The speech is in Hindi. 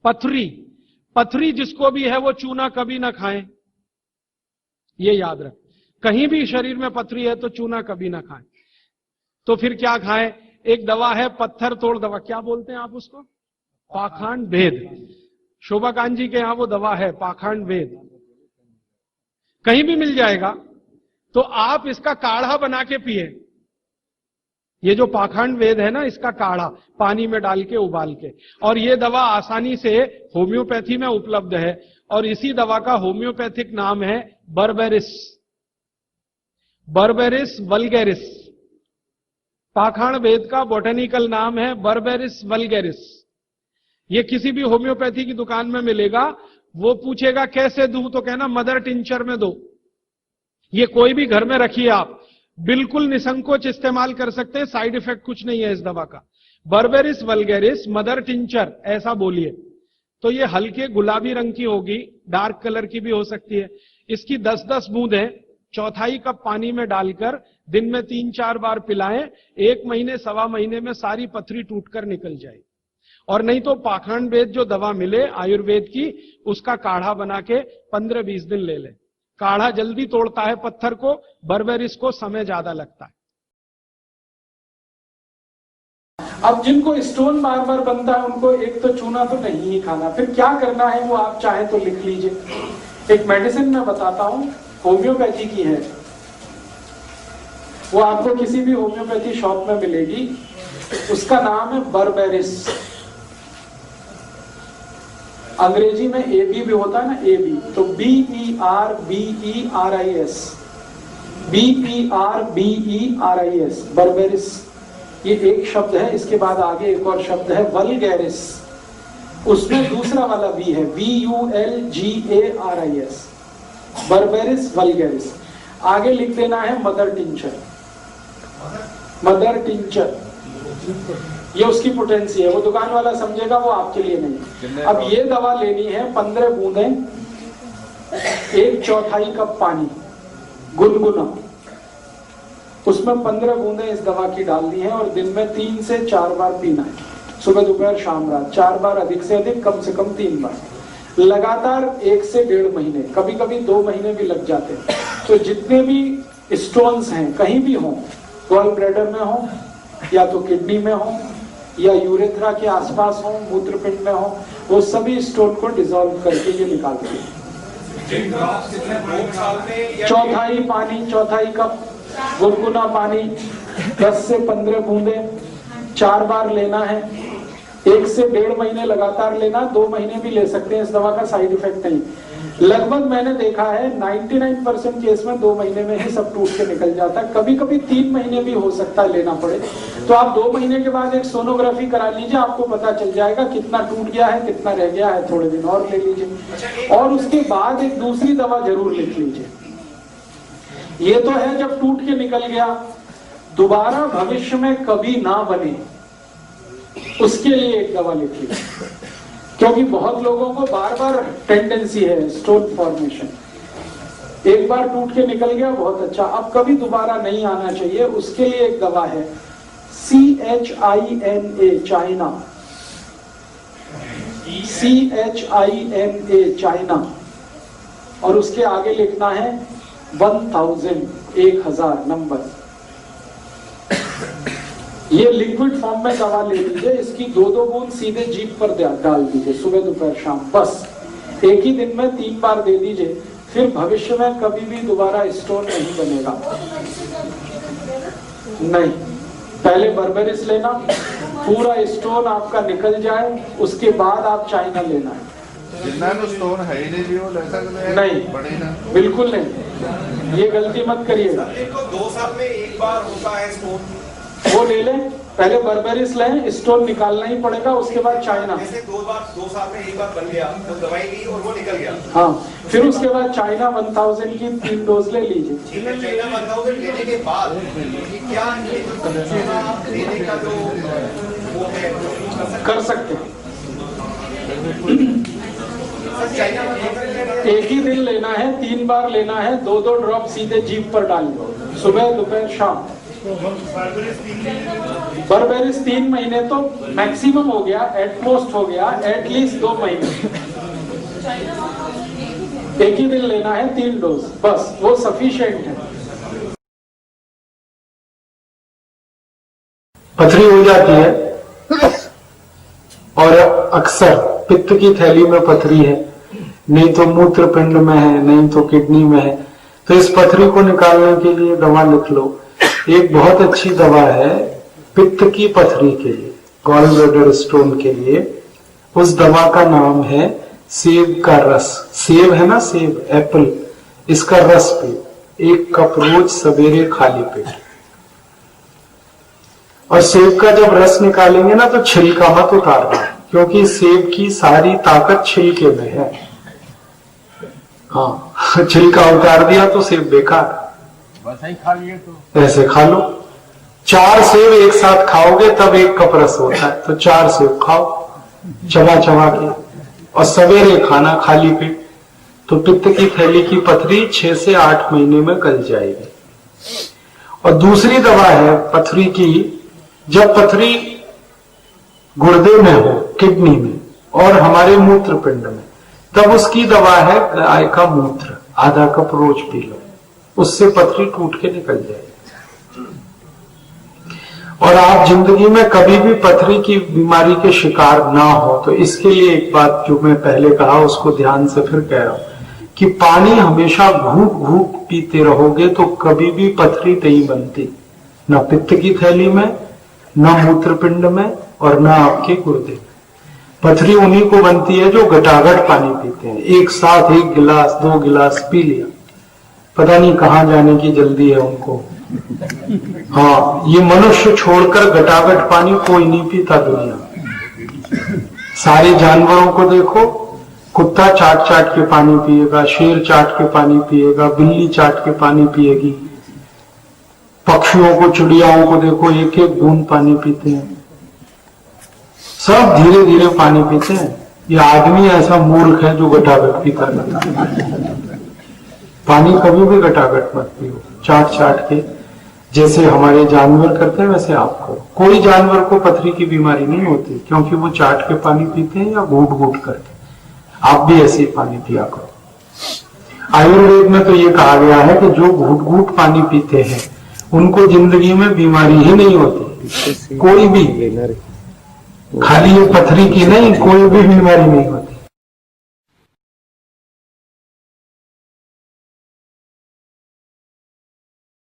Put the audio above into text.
पथरी, पथरी जिसको भी है वो चूना कभी ना खाएं, ये याद रख। कहीं भी शरीर में पथरी है तो चूना कभी ना खाएं। तो फिर क्या खाएं? एक दवा है पत्थर तोड़ दवा, क्या बोलते हैं आप उसको? पाखंड भेद। शोभाकांत जी के यहां वो दवा है पाखंड भेद, कहीं भी मिल जाएगा। तो आप इसका काढ़ा बना के पिए। ये जो पाखंड वेद है ना, इसका काढ़ा पानी में डाल के उबाल के, और ये दवा आसानी से होम्योपैथी में उपलब्ध है। और इसी दवा का होम्योपैथिक नाम है बर्बेरिस, बर्बेरिस वल्गैरिस। पाखंड वेद का बोटेनिकल नाम है बर्बेरिस वल्गैरिस। ये किसी भी होम्योपैथी की दुकान में मिलेगा। वो पूछेगा कैसे दूं, तो कहना मदर टिंचर में दो। ये कोई भी घर में रखिए आप, बिल्कुल निसंकोच इस्तेमाल कर सकते हैं, साइड इफेक्ट कुछ नहीं है इस दवा का। बर्बेरिस वल्गैरिस मदर टिंचर ऐसा बोलिए। तो ये हल्के गुलाबी रंग की होगी, डार्क कलर की भी हो सकती है। इसकी 10-10 बूंदें चौथाई कप पानी में डालकर दिन में 3-4 बार पिलाएं। 1 महीने 1.25 महीने में सारी पथरी टूटकर निकल जाएगी। और नहीं तो पाखंड वेद जो दवा मिले आयुर्वेद की, उसका काढ़ा बना के 15-20 दिन ले ले। काढ़ा जल्दी तोड़ता है पत्थर को, बर्बेरिस को समय ज्यादा लगता है। अब जिनको स्टोन बार बार बनता है उनको एक तो चूना तो नहीं ही खाना, फिर क्या करना है वो आप चाहे तो लिख लीजिए। एक मेडिसिन मैं बताता हूं, होम्योपैथी की है, वो आपको किसी भी होम्योपैथी शॉप में मिलेगी। उसका नाम है बर्बेरिस। अंग्रेजी में AB भी होता है ना, AB, तो BERBERIS, BERBERIS, बर्बेरिस। ये एक शब्द है। इसके बाद आगे एक और शब्द है वल्गैरिस, उसमें दूसरा वाला V है, VULGARIS, बर्बेरिस वल्गैरिस। आगे लिख देना है मदर टिंचर, मदर टिंचर। ये उसकी पोटेंसी है, वो दुकान वाला समझेगा, वो आपके लिए नहीं। अब ये दवा लेनी है 15 बूंदें, 1/4 कप पानी गुनगुना, उसमें 15 बूंदें इस दवा की डालनी है और दिन में 3 से 4 बार पीना है, सुबह दोपहर शाम रात 4 बार, अधिक से अधिक कम से कम 3 बार, लगातार 1 से 1.5 महीने, कभी कभी 2 महीने भी लग जाते हैं। तो जितने भी स्टोन्स हैं कहीं भी हों, गॉल ब्लैडर में हो या तो किडनी में हो या यूरेथ्रा के आसपास हो, मूत्रपिंड में हो, वो सभी स्टोन को डिसॉल्व करके ये निकालते हैं। चौथाई पानी, 1/4 कप गुनगुना पानी, 10 से 15 बूंदे 4 बार लेना है। 1 से 1.5 महीने लगातार लेना, 2 महीने भी ले सकते हैं, इस दवा का साइड इफेक्ट नहीं। लगभग मैंने देखा है 99% केस में 2 महीने में ही सब टूट के निकल जाता है। कभी कभी 3 महीने भी हो सकता है लेना पड़े। तो आप 2 महीने के बाद एक सोनोग्राफी करा लीजिए, आपको पता चल जाएगा कितना टूट गया है, कितना रह गया है, थोड़े दिन और ले लीजिए। और उसके बाद एक दूसरी दवा जरूर लिख लीजिए। ये तो है जब टूट के निकल गया, दोबारा भविष्य में कभी ना बने, उसके लिए एक दवा लिख लीजिए। क्योंकि बहुत लोगों को बार बार टेंडेंसी है स्टोन फॉर्मेशन, एक बार टूट के निकल गया बहुत अच्छा, अब कभी दोबारा नहीं आना चाहिए, उसके लिए एक दवा है CHINA, चाइना, CHINA, चाइना, और उसके आगे लिखना है 1000, 1000 नंबर। ये लिक्विड फॉर्म में दवा ले लीजिए, इसकी 2-2 बूंद सीधे जीभ पर डाल दीजिए, सुबह दोपहर शाम, बस एक ही दिन में 3 बार दे दीजिए। फिर भविष्य में कभी भी दोबारा स्टोन नहीं बनेगा। नहीं, पहले बर्बेरिस लेना, पूरा स्टोन आपका निकल जाए, उसके बाद आप चाइना लेना है। स्टोन है ही नहीं, वो ले सकते हैं? नहीं, बिल्कुल नहीं, ये गलती मत करिएगा। 2 साल में एक बार होता है स्टोन, वो ले लें, पहले बर्बेरिस लें, स्टोन निकालना ही पड़ेगा, उसके बाद चाइना। जैसे 2 साल में एक बार बन गया तो दवाई ली और वो निकल गया, हाँ, फिर उसके बाद चाइना 1000 की 3 डोज ले लीजिए। चाइना 1000 लेने के बाद क्या लेने का जो वो है कर सकते हैं। एक ही दिन लेना है, 3 बार लेना है, 2-2 ड्रॉप सीधे जीभ पर डालिए, सुबह दोपहर शाम, बर्बेरिस 3 महीने तो मैक्सिमम हो गया, एटमोस्ट हो गया, एटलीस्ट 2 महीने। एक ही दिन लेना है 3 डोज, बस वो सफिशिएंट है। पथरी हो जाती है और अक्सर पित्त की थैली में पथरी है, नहीं तो मूत्रपिंड में है, नहीं तो किडनी में है, तो इस पथरी को निकालने के लिए दवा लिख लो। एक बहुत अच्छी दवा है पित्त की पथरी के लिए, गॉल ब्लैडर स्टोन के लिए। उस दवा का नाम है सेब का रस। सेब है ना, सेब एप्पल, इसका रस पे 1 कप रोज सवेरे खाली पेट। और सेब का जब रस निकालेंगे ना तो छिलका मत उतारना, क्योंकि सेब की सारी ताकत छिलके में है। हाँ, छिलका उतार दिया तो सेब बेकार, बस ही खा लिए तो ऐसे खा लो। 4 सेब एक साथ खाओगे तब 1 कप रस होता है, तो 4 सेब खाओ चबा चबा के, और सवेरे खाना खाली पेट, तो पित्त की थैली की पथरी 6 से 8 महीने में गल जाएगी। और दूसरी दवा है पथरी की, जब पथरी गुर्दे में हो, किडनी में और हमारे मूत्रपिंड में, तब उसकी दवा है गाय का मूत्र, आधा कप रोज पी लो, उससे पथरी टूट के निकल जाएगी। और आप जिंदगी में कभी भी पथरी की बीमारी के शिकार ना हो, तो इसके लिए एक बात जो मैं पहले कहा उसको ध्यान से फिर कह रहा हूं कि पानी हमेशा घूट घूट पीते रहोगे तो कभी भी पथरी नहीं बनती, ना पित्त की थैली में, ना मूत्रपिंड में, और ना आपके गुर्दे में। पथरी उन्हीं को बनती है जो घटाघट पानी पीते हैं, एक साथ 1 गिलास 2 गिलास पी लिया, पता नहीं कहां जाने की जल्दी है उनको। हाँ, ये मनुष्य छोड़कर घटाघट पानी कोई नहीं पीता दुनिया। सारे जानवरों को देखो, कुत्ता चाट चाट के पानी पिएगा, शेर चाट के पानी पिएगा, बिल्ली चाट के पानी पिएगी, पक्षियों को चिड़ियाओं को देखो 1-1 बूंद पानी पीते हैं, सब धीरे धीरे पानी पीते हैं। ये आदमी ऐसा मूर्ख है जो घटाघट पीता रहता है। पानी कभी भी घटाघट मत पियो, चाट चाट के, जैसे हमारे जानवर करते हैं वैसे आप करो। कोई जानवर को पथरी की बीमारी नहीं होती, क्योंकि वो चाट के पानी पीते हैं या घूट घूट करके। आप भी ऐसे ही पानी पिया करो। आयुर्वेद में तो ये कहा गया है कि जो घूट घूट पानी पीते हैं उनको जिंदगी में बीमारी ही नहीं होती, कोई भी, खाली ये पथरी की नहीं, कोई भी बीमारी नहीं होती।